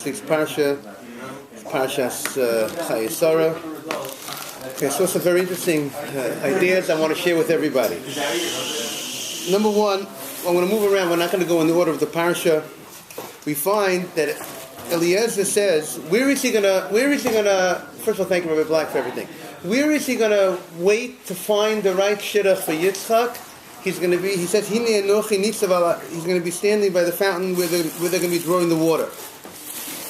It's parsha, parshas Chayei. Okay, so some very interesting ideas I want to share with everybody. Number one, I'm going to move around. We're not going to go in the order of the parsha. We find that Eliezer says, where is he going to, first of all, thank you, Rabbi Black, for everything. Where is he going to wait to find the right shidduch for Yitzchak? He's going to be, he says, he's going to be standing by the fountain where they're going to be drawing the water.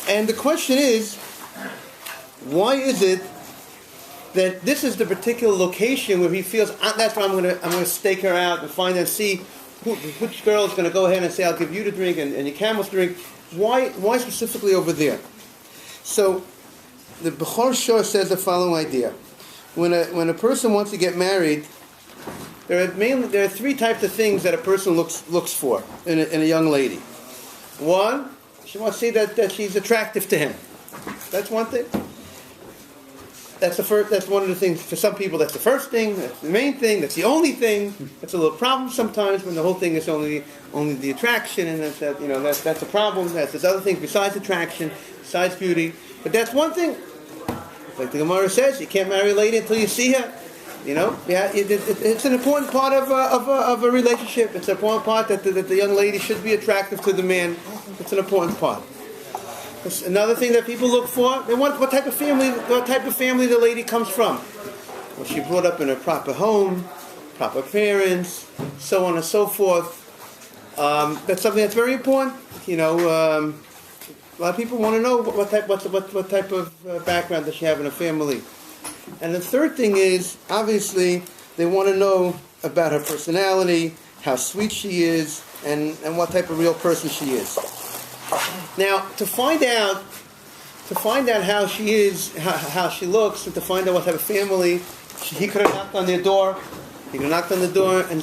And the question is, why is it that this is the particular location where he feels, that's where I'm going to stake her out and find and see which girl is going to go ahead and say, I'll give you the drink and your camels drink. Why specifically over there? So the Bechor Shor says the following idea. When a person wants to get married, there are three types of things that a person looks for in a young lady. One, she wants to see that she's attractive to him. That's one thing. That's the first. That's one of the things. For some people, that's the first thing. That's the main thing. That's the only thing. That's a little problem sometimes when the whole thing is only the attraction, and that's a problem. There's other things besides attraction, besides beauty. But that's one thing. Like the Gemara says, you can't marry a lady until you see her. You know, it's an important part of a relationship. It's an important part that the young lady should be attractive to the man. It's an important part. It's another thing that people look for. They want what type of family the lady comes from. Was she brought up in a proper home, proper parents, so on and so forth. That's something that's very important. You know, a lot of people want to know what type of background does she have in a family. And the third thing is, obviously, they want to know about her personality, how sweet she is, and what type of real person she is. Now, to find out how she is, how she looks, and to find out what type of family, he could have knocked on their door. He could have knocked on the door and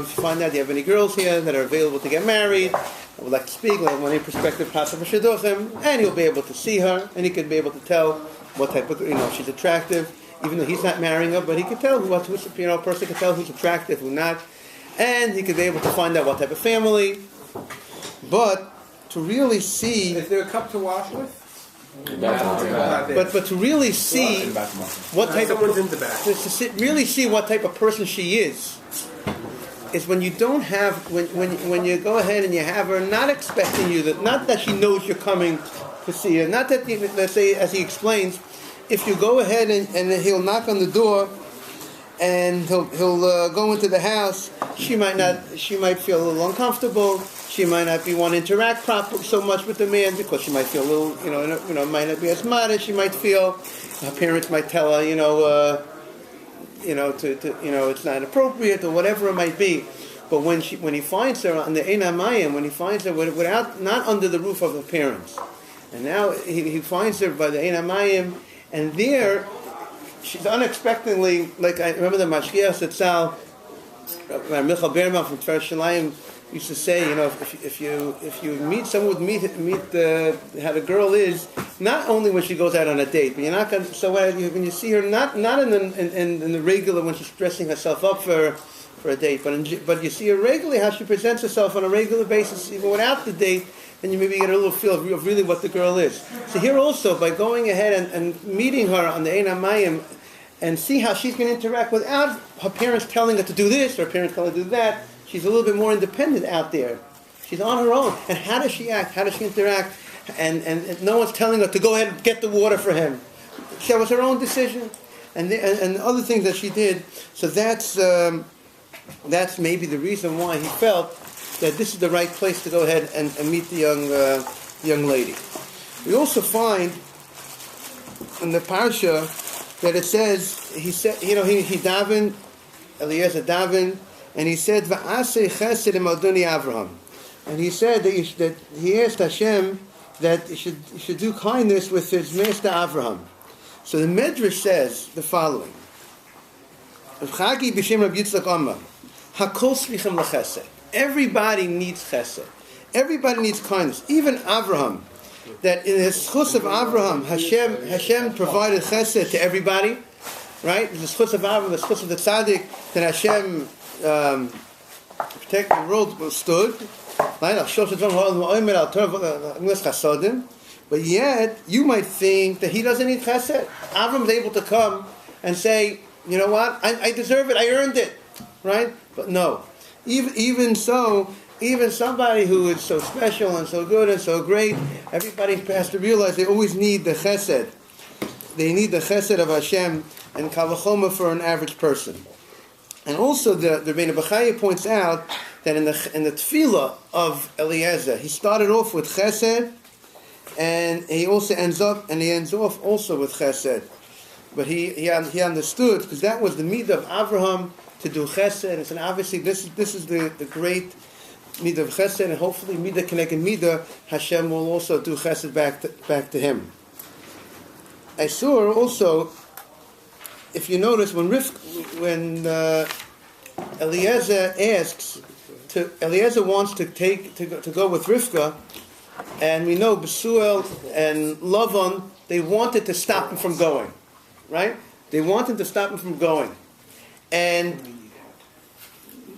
find out, do you have any girls here that are available to get married? I would like to speak, like any prospective parsha for shidduchim, and he'll be able to see her, and he could be able to tell what type of, she's attractive, even though he's not marrying her, but he could tell a person could tell who's attractive, who's not, and he could be able to find out what type of family. But to really see, is there a cup to wash with? But to really see what type of really see what type of person she is when you don't have when you go ahead and you have her not expecting you, that not that she knows you're coming to see her, not that let's say, as he explains, if you go ahead and he'll knock on the door and he'll go into the house, she might feel a little uncomfortable. She might not be wanting to interact so much with the man because she might feel a little, might not be as modest. She might feel her parents might tell her, it's not appropriate or whatever it might be. But when he finds her on the Ein HaMayim, when he finds her without, not under the roof of her parents, and now he finds her by the Ein HaMayim, and there she's unexpectedly, like I remember the Mashgiach Zatzal, Michael Berman from Tver Shalayim used to say, if you meet someone, meet how the girl is, not only when she goes out on a date, but you're not going. So when you see her, not in the regular when she's dressing herself up for a date, but you see her regularly how she presents herself on a regular basis, even without the date, then you maybe get a little feel of really what the girl is. So here also, by going ahead and meeting her on the Ein HaMayim, and see how she's going to interact without her parents telling her to do this or her parents telling her to do that. She's a little bit more independent out there. She's on her own. And how does she act? How does she interact? And no one's telling her to go ahead and get the water for him. That was her own decision. And other things that she did. So that's maybe the reason why he felt that this is the right place to go ahead and meet the young lady. We also find in the parsha that it says, he said, he davened, Eliezer davened, and he said, "Va'aseh chesed im Adoni Avraham," and he said that he asked Hashem that he should do kindness with his master Avraham. So the Medrash says the following: "Chagi b'shem Rabbi Yitzchak Amar, hakol slichem lechesed." Everybody needs chesed. Everybody needs kindness. Even Avraham. That in the schus of Avraham, Hashem provided chesed to everybody, right? The schus of Avraham, the schus of the tzaddik, that Hashem protected the world stood, But yet, you might think that he doesn't need chesed. Avram is able to come and say, you know what, I deserve it, I earned it, right? But no. Even so, even somebody who is so special and so good and so great, everybody has to realize they always need the chesed. They need the chesed of Hashem, and kal v'chomer for an average person. And also, the Rebbeinu B'chaya points out that in the tefillah of Eliezer, he started off with chesed, and he also ends off also with chesed. But he understood, because that was the midah of Avraham to do chesed, and obviously this is the great midah of chesed, and hopefully midah keneged midah, Hashem will also do chesed back to him. I saw also, if you notice, when Eliezer wants to go with Rivka, and we know Besuel and Lavan, they wanted to stop him from going, right? They wanted to stop him from going, and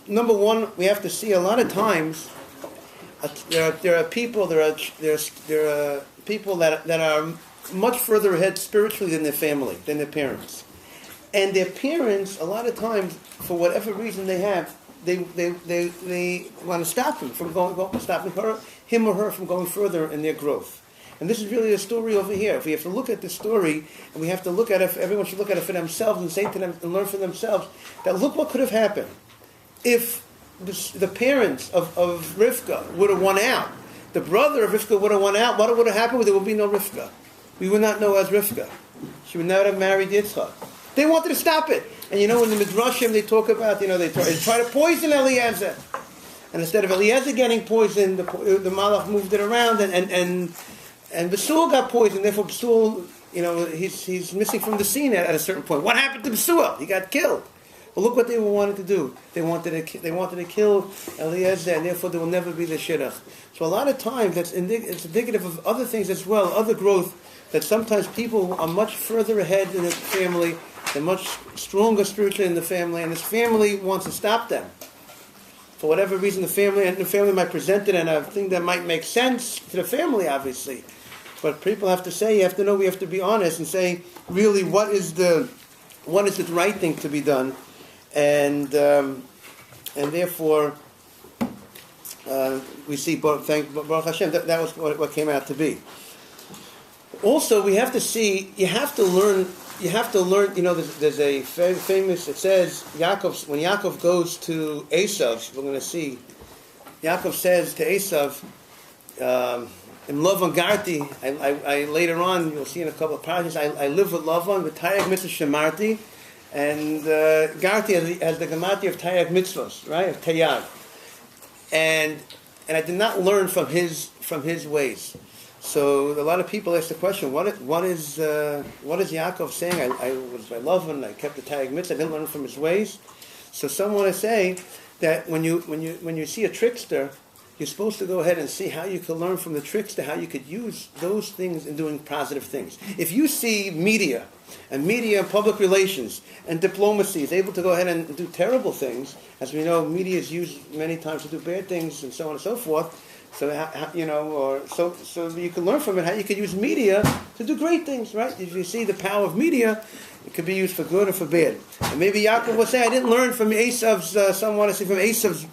number one, we have to see a lot of times there are people that are much further ahead spiritually than their family, than their parents. And their parents, a lot of times, for whatever reason they have, they want to stop him from stopping him or her from going further in their growth. And this is really a story over here. If we have to look at the story, and we have to look at it, everyone should look at it for themselves and say to them and learn for themselves that look what could have happened if the parents of Rivka would have won out. The brother of Rivka would have won out. What would have happened? There would be no Rivka. We would not know as Rivka. She would not have married Yitzchak. They wanted to stop it. And in the Midrashim they talk about, they try to poison Eliezer. And instead of Eliezer getting poisoned, the Malach moved it around, and Besuel got poisoned. Therefore Besuel, he's missing from the scene at a certain point. What happened to Besuel? He got killed. Well, look what they wanted to do. They wanted to kill Eliezer, and therefore there will never be the shidduch. So a lot of times it's indicative of other things as well, other growth, that sometimes people are much further ahead in the family, they're much stronger spiritually in the family, and this family wants to stop them. For whatever reason, the family might present it, and I think that might make sense to the family, obviously. But people have to say, we have to be honest and say, really, what is the right thing to be done, and therefore we see, Baruch Hashem, that was what came out to be. Also, we have to see, you have to learn, there's a famous, it says, when Yaakov goes to Esav, we're going to see, Yaakov says to Esav, in Lavan Garti, I later on, you'll see in a couple of parshas, I live with Lavan, with Tayag Mitzvah Shemarti, and Garti has the Gemati of Tayag Mitzvahs, right, of Tayag. And I did not learn from his ways. So a lot of people ask the question: what is Yaakov saying? I was by love and I kept the tag mitzvah. I didn't learn from his ways. So some want to say that when you see a trickster, you're supposed to go ahead and see how you can learn from the trickster, how you could use those things in doing positive things. If you see media and public relations and diplomacy is able to go ahead and do terrible things, as we know, media is used many times to do bad things and so on and so forth. So so you can learn from it how you can use media to do great things, right? If you see the power of media, it could be used for good or for bad. And maybe Yaakov will say, I didn't learn from Esav's. Some want to say from Esav's,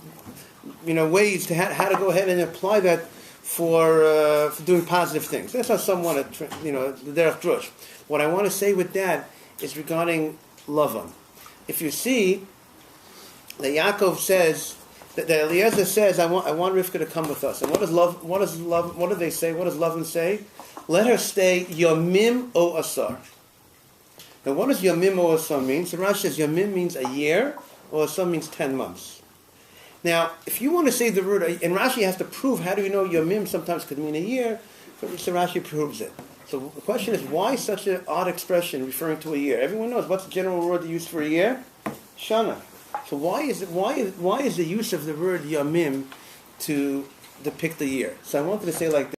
ways to how to go ahead and apply that for doing positive things. That's how some want to, the derech drush. What I want to say with that is regarding Lavan. If you see that Yaakov says, that Eliezer says, I want Rivka to come with us. And what do they say? What does Lavan say? Let her stay Yomim o Asar. Now what does Yomim o Asar mean? So Rashi says Yomim means a year, or Asar means 10 months. Now, if you want to say the word, and Rashi has to prove, how do you know Yomim sometimes could mean a year? So Rashi proves it. So the question is, why such an odd expression referring to a year? Everyone knows what's the general word used for a year? Shana. So why is the use of the word Yamim to depict the year? So I wanted to say like this.